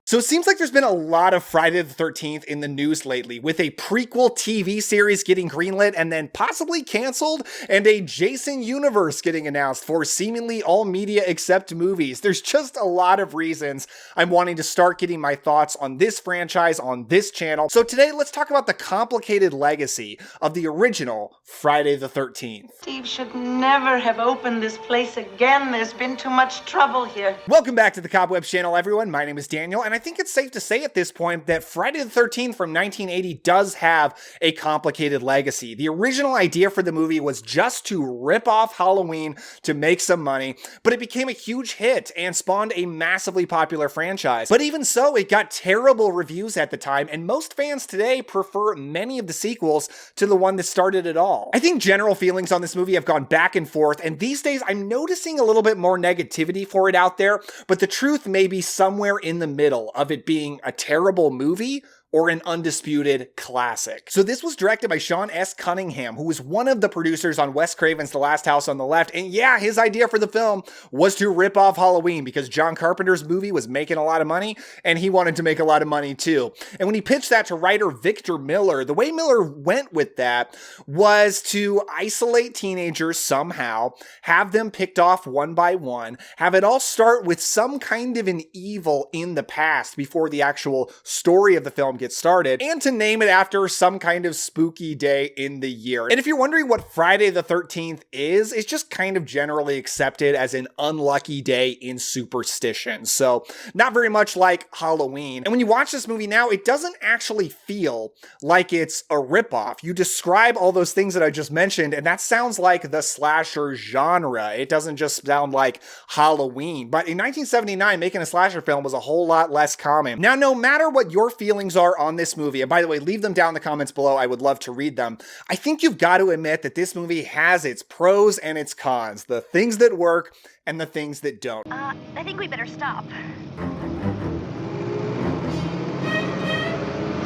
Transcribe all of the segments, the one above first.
So it seems like there's been a lot of Friday the 13th in the news lately, with a prequel TV series getting greenlit and then possibly canceled, and a Jason universe getting announced for seemingly all media except movies. There's just a lot of reasons I'm wanting to start getting my thoughts on this franchise on this channel. So today, let's talk about the complicated legacy of the original Friday the 13th. Steve should never have opened this place again. There's been too much trouble here. Welcome back to the Cobwebs channel, everyone. My name is Daniel, and I think it's safe to say at this point that Friday the 13th from 1980 does have a complicated legacy. The original idea for the movie was just to rip off Halloween to make some money, but it became a huge hit and spawned a massively popular franchise. But even so, it got terrible reviews at the time, and most fans today prefer many of the sequels to the one that started it all. I think general feelings on this movie have gone back and forth, and these days I'm noticing a little bit more negativity for it out there, but the truth may be somewhere in the middle of it being a terrible movie or an undisputed classic. So this was directed by Sean S. Cunningham, who was one of the producers on Wes Craven's The Last House on the Left. And yeah, his idea for the film was to rip off Halloween because John Carpenter's movie was making a lot of money and he wanted to make a lot of money too. And when he pitched that to writer Victor Miller, the way Miller went with that was to isolate teenagers somehow, have them picked off one by one, have it all start with some kind of an evil in the past before the actual story of the film gets started, and to name it after some kind of spooky day in the year. And if you're wondering what Friday the 13th is, it's just kind of generally accepted as an unlucky day in superstition. So not very much like Halloween. And when you watch this movie now, it doesn't actually feel like it's a ripoff. You describe all those things that I just mentioned, and that sounds like the slasher genre. It doesn't just sound like Halloween. But in 1979, making a slasher film was a whole lot less common. Now, no matter what your feelings are on this movie, and by the way, leave them down in the comments below, I would love to read them. I think you've got to admit that this movie has its pros and its cons, the things that work and the things that don't. I think we better stop.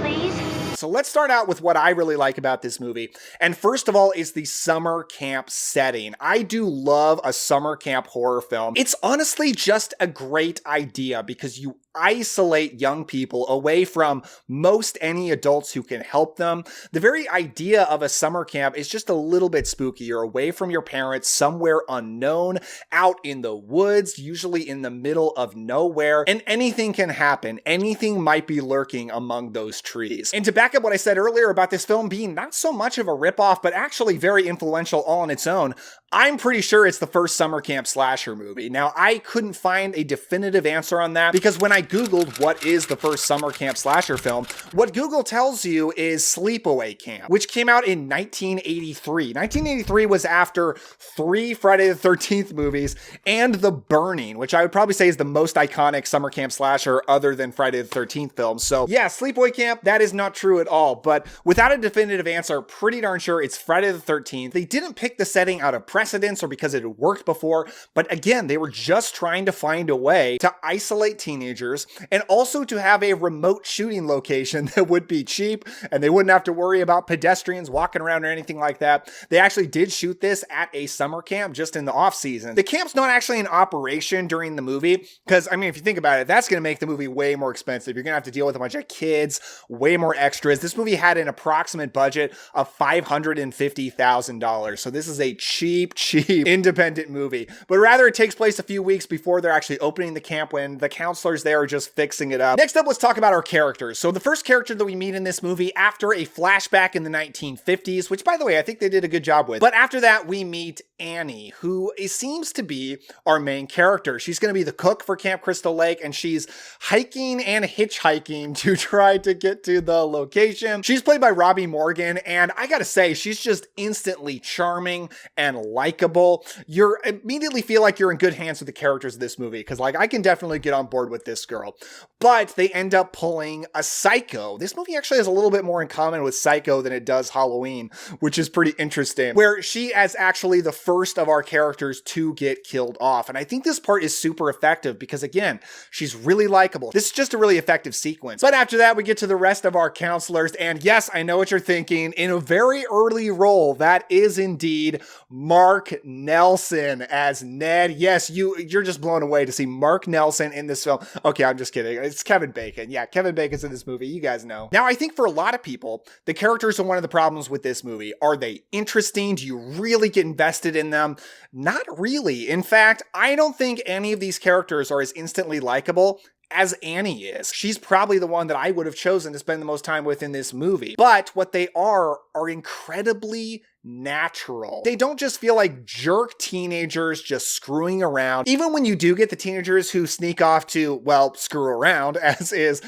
Please? So let's start out with what I really like about this movie. And first of all is the summer camp setting. I do love a summer camp horror film. It's honestly just a great idea because you isolate young people away from most any adults who can help them. The very idea of a summer camp is just a little bit spooky. You're away from your parents, somewhere unknown, out in the woods, usually in the middle of nowhere, and anything can happen. Anything might be lurking among those trees. And to back up what I said earlier about this film being not so much of a ripoff, but actually very influential all on its own, I'm pretty sure it's the first summer camp slasher movie. Now, I couldn't find a definitive answer on that because when I Googled what is the first summer camp slasher film, what Google tells you is Sleepaway Camp, which came out in 1983. 1983 was after 3 Friday the 13th movies and The Burning, which I would probably say is the most iconic summer camp slasher other than Friday the 13th films. So yeah, Sleepaway Camp, that is not true at all. But without a definitive answer, pretty darn sure it's Friday the 13th. They didn't pick the setting out of precedence or because it had worked before, but again, they were just trying to find a way to isolate teenagers and also to have a remote shooting location that would be cheap and they wouldn't have to worry about pedestrians walking around or anything like that. They actually did shoot this at a summer camp just in the off season. The camp's not actually in operation during the movie because, I mean, if you think about it, that's going to make the movie way more expensive. You're going to have to deal with a bunch of kids, way more extras. This movie had an approximate budget of $550,000. So this is a cheap independent movie, but rather it takes place a few weeks before they're actually opening the camp when the counselors there are just fixing it up. Next up, let's talk about our characters. So the first character that we meet in this movie after a flashback in the 1950s, which by the way, I think they did a good job with. But after that, we meet Annie, who seems to be our main character. She's going to be the cook for Camp Crystal Lake, and she's hiking and hitchhiking to try to get to the location. She's played by Robbie Morgan, and I gotta say, she's just instantly charming and likable. You immediately feel like you're in good hands with the characters of this movie, because like I can definitely get on board with this girl. But they end up pulling a Psycho. This movie actually has a little bit more in common with Psycho than it does Halloween, which is pretty interesting, where she is actually the first of our characters to get killed off. And I think this part is super effective because again, she's really likable. This is just a really effective sequence. But after that, we get to the rest of our counselors. And yes, I know what you're thinking. In a very early role, that is indeed Mark Mark Nelson as Ned. Yes, you're just blown away to see Mark Nelson in this film. Okay, I'm just kidding. It's Kevin Bacon. Yeah, Kevin Bacon's in this movie. You guys know. Now, I think for a lot of people, the characters are one of the problems with this movie. Are they interesting? Do you really get invested in them? Not really. In fact, I don't think any of these characters are as instantly likable as Annie is. She's probably the one that I would have chosen to spend the most time with in this movie. But what they are incredibly natural. They don't just feel like jerk teenagers just screwing around. Even when you do get the teenagers who sneak off to, well, screw around, as is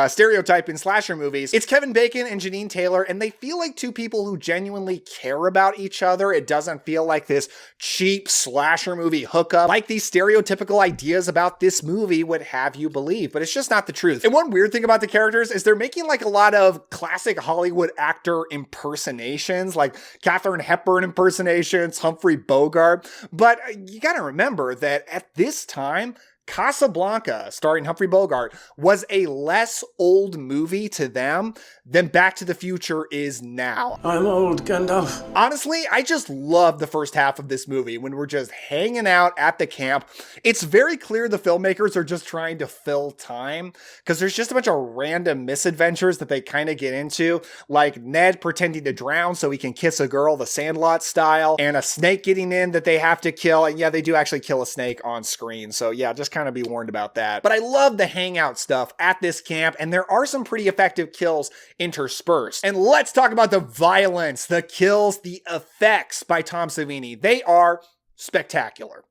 stereotype in slasher movies, it's Kevin Bacon and Janine Taylor, and they feel like two people who genuinely care about each other. It doesn't feel like this cheap slasher movie hookup, like these stereotypical ideas about this movie would have you believe, but it's just not the truth. And one weird thing about the characters is they're making like a lot of classic Hollywood actor impersonations, like Katharine Hepburn impersonations, Humphrey Bogart. But you gotta remember that at this time, Casablanca, starring Humphrey Bogart, was a less old movie to them than Back to the Future is now. I'm old, Gandalf. Honestly, I just love the first half of this movie when we're just hanging out at the camp. It's very clear the filmmakers are just trying to fill time because there's just a bunch of random misadventures that they kind of get into, like Ned pretending to drown so he can kiss a girl, the Sandlot style, and a snake getting in that they have to kill. And yeah, they do actually kill a snake on screen. So yeah, just kind of be warned about that. But I love the hangout stuff at this camp, and there are some pretty effective kills interspersed. And let's talk about the violence, the kills, the effects by Tom Savini. They are spectacular.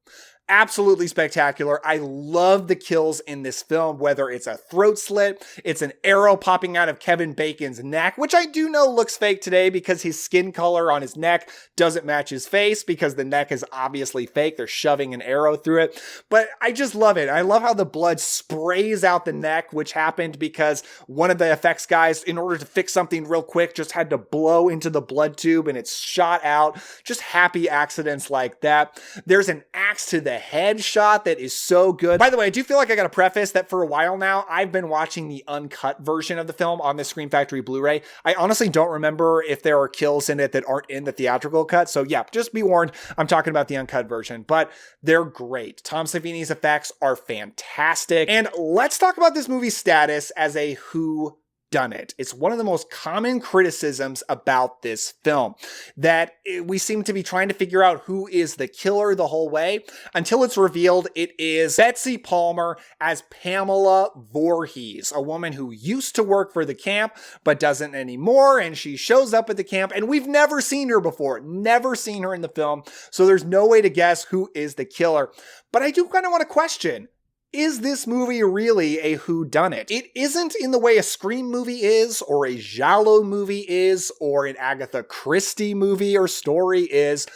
Absolutely spectacular. I love the kills in this film, whether it's a throat slit, it's an arrow popping out of Kevin Bacon's neck, which I do know looks fake today because his skin color on his neck doesn't match his face because the neck is obviously fake. They're shoving an arrow through it. But I just love it. I love how the blood sprays out the neck, which happened because one of the effects guys, in order to fix something real quick, just had to blow into the blood tube and it's shot out. Just happy accidents like that. There's an axe to the headshot that is so good. By the way, I do feel like I gotta preface that for a while now, I've been watching the uncut version of the film on the Scream Factory Blu-ray. I honestly don't remember if there are kills in it that aren't in the theatrical cut. So yeah, just be warned, I'm talking about the uncut version, but they're great. Tom Savini's effects are fantastic. And let's talk about this movie's status as a who done it. It's one of the most common criticisms about this film, that we seem to be trying to figure out who is the killer the whole way until it's revealed it is Betsy Palmer as Pamela Voorhees, a woman who used to work for the camp but doesn't anymore, and she shows up at the camp and we've never seen her before, never seen her in the film, so there's no way to guess who is the killer. But I do kind of want to question, is this movie really a whodunit? It isn't in the way a Scream movie is, or a Giallo movie is, or an Agatha Christie movie or story is,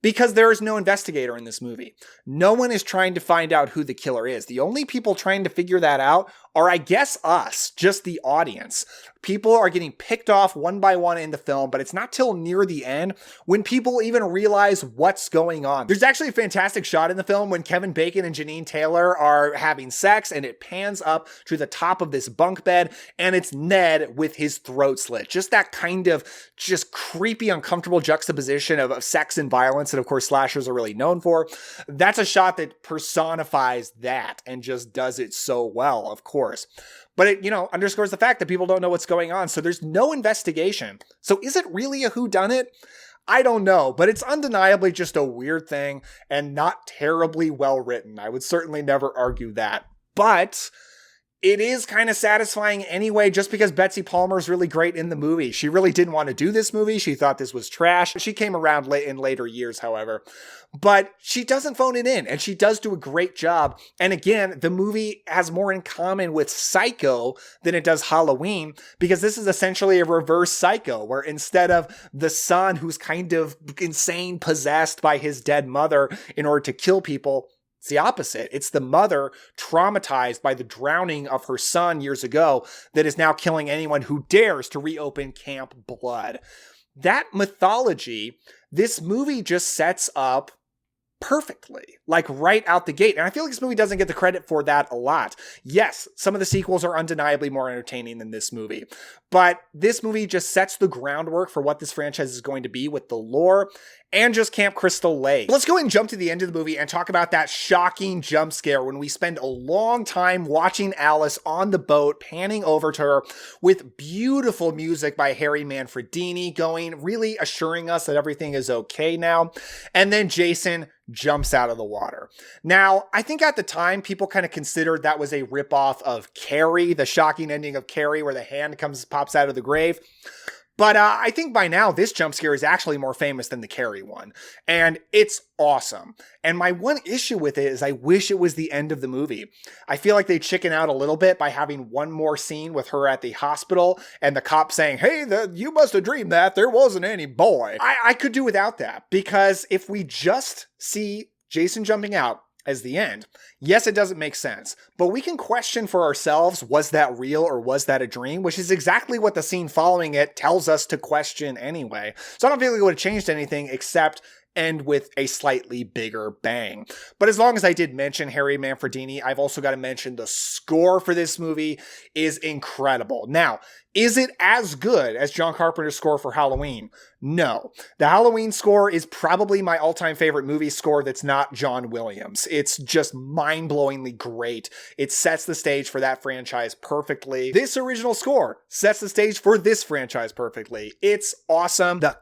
because there is no investigator in this movie. No one is trying to find out who the killer is. The only people trying to figure that out are, I guess, us, just the audience. People are getting picked off one by one in the film, but it's not till near the end when people even realize what's going on. There's actually a fantastic shot in the film when Kevin Bacon and Janine Taylor are having sex, and it pans up to the top of this bunk bed, and it's Ned with his throat slit. Just that kind of just creepy, uncomfortable juxtaposition of sex and violence that, of course, slashers are really known for. That's a shot that personifies that and just does it so well, of course. But it, underscores the fact that people don't know what's going on, so there's no investigation. So is it really a whodunit? I don't know, but it's undeniably just a weird thing and not terribly well written. I would certainly never argue that. But it is kind of satisfying anyway, just because Betsy Palmer is really great in the movie. She really didn't want to do this movie. She thought this was trash. She came around late in later years, however. But she doesn't phone it in, and she does do a great job. And again, the movie has more in common with Psycho than it does Halloween, because this is essentially a reverse Psycho, where instead of the son who's kind of insane, possessed by his dead mother in order to kill people, it's the opposite. It's the mother traumatized by the drowning of her son years ago that is now killing anyone who dares to reopen Camp Blood. That mythology, this movie just sets up perfectly, like right out the gate. And I feel like this movie doesn't get the credit for that a lot. Yes, some of the sequels are undeniably more entertaining than this movie, but this movie just sets the groundwork for what this franchise is going to be with the lore. and just Camp Crystal Lake. Let's go ahead and jump to the end of the movie and talk about that shocking jump scare when we spend a long time watching Alice on the boat, panning over to her with beautiful music by Harry Manfredini going, really assuring us that everything is okay now. And then Jason jumps out of the water. Now, I think at the time, people kind of considered that was a ripoff of Carrie, the shocking ending of Carrie where the hand pops out of the grave. But I think by now, this jump scare is actually more famous than the Carrie one. And it's awesome. And my one issue with it is I wish it was the end of the movie. I feel like they chicken out a little bit by having one more scene with her at the hospital and the cop saying, hey, you must have dreamed that. There wasn't any boy. I could do without that, because if we just see Jason jumping out as the end, yes, it doesn't make sense, but we can question for ourselves, was that real or was that a dream? Which is exactly what the scene following it tells us to question anyway. So I don't feel like it would have changed anything except end with a slightly bigger bang. But as long as I did mention Harry Manfredini, I've also got to mention the score for this movie is incredible. Now, is it as good as John Carpenter's score for Halloween? No. The Halloween score is probably my all-time favorite movie score that's not John Williams. It's just mind-blowingly great. It sets the stage for that franchise perfectly. This original score sets the stage for this franchise perfectly. It's awesome. The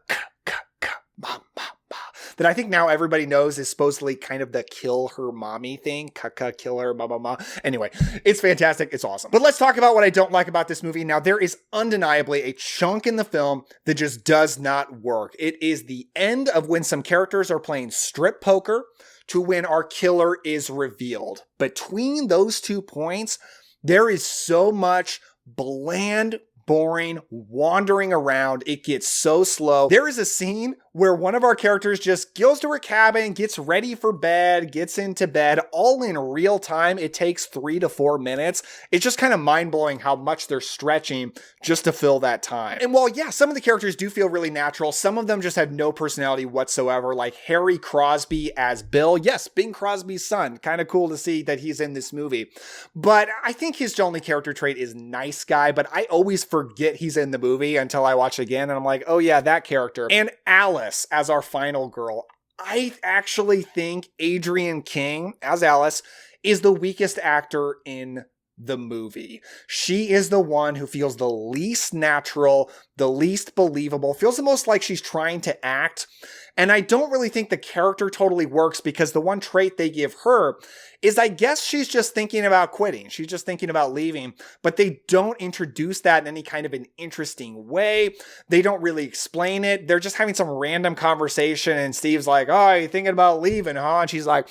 that I think now everybody knows is supposedly kind of the kill her mommy thing. Kaka, kill her, ma. Anyway, it's fantastic. It's awesome. But let's talk about what I don't like about this movie. Now, there is undeniably a chunk in the film that just does not work. It is the end of when some characters are playing strip poker to when our killer is revealed. Between those 2 points, there is so much bland, boring, wandering around. It gets so slow. There is a scene where one of our characters just goes to her cabin, gets ready for bed, gets into bed, all in real time. It takes 3 to 4 minutes. It's just kind of mind-blowing how much they're stretching just to fill that time. And while, yeah, some of the characters do feel really natural, some of them just have no personality whatsoever, like Harry Crosby as Bill. Yes, Bing Crosby's son. Kind of cool to see that he's in this movie. But I think his only character trait is nice guy, but I always forget he's in the movie until I watch it again, and I'm like, oh yeah, that character. And Alice as our final girl. I actually think Adrienne King as Alice is the weakest actor in the movie. She is the one who feels the least natural, the least believable, feels the most like she's trying to act. And I don't really think the character totally works because the one trait they give her is, I guess she's just thinking about quitting. She's just thinking about leaving, but they don't introduce that in any kind of an interesting way. They don't really explain it. They're just having some random conversation and Steve's like, oh, you thinking about leaving, huh? And she's like,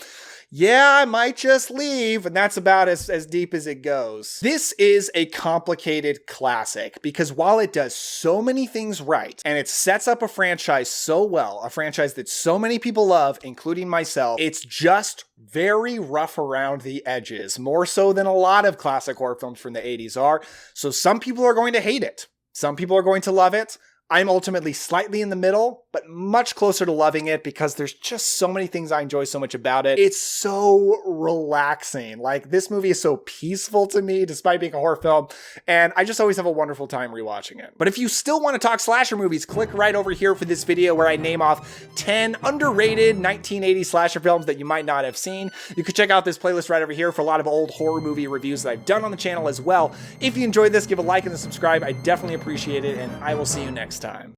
yeah, I might just leave. And that's about as deep as it goes. This is a complicated classic because while it does so many things right and it sets up a franchise so well, a franchise that so many people love, including myself, it's just very rough around the edges, more so than a lot of classic horror films from the 80s are. So some people are going to hate it. Some people are going to love it. I'm ultimately slightly in the middle, but much closer to loving it because there's just so many things I enjoy so much about it. It's so relaxing. Like, this movie is so peaceful to me despite being a horror film, and I just always have a wonderful time rewatching it. But if you still want to talk slasher movies, click right over here for this video where I name off 10 underrated 1980 slasher films that you might not have seen. You can check out this playlist right over here for a lot of old horror movie reviews that I've done on the channel as well. If you enjoyed this, give a like and a subscribe. I definitely appreciate it, and I will see you next time.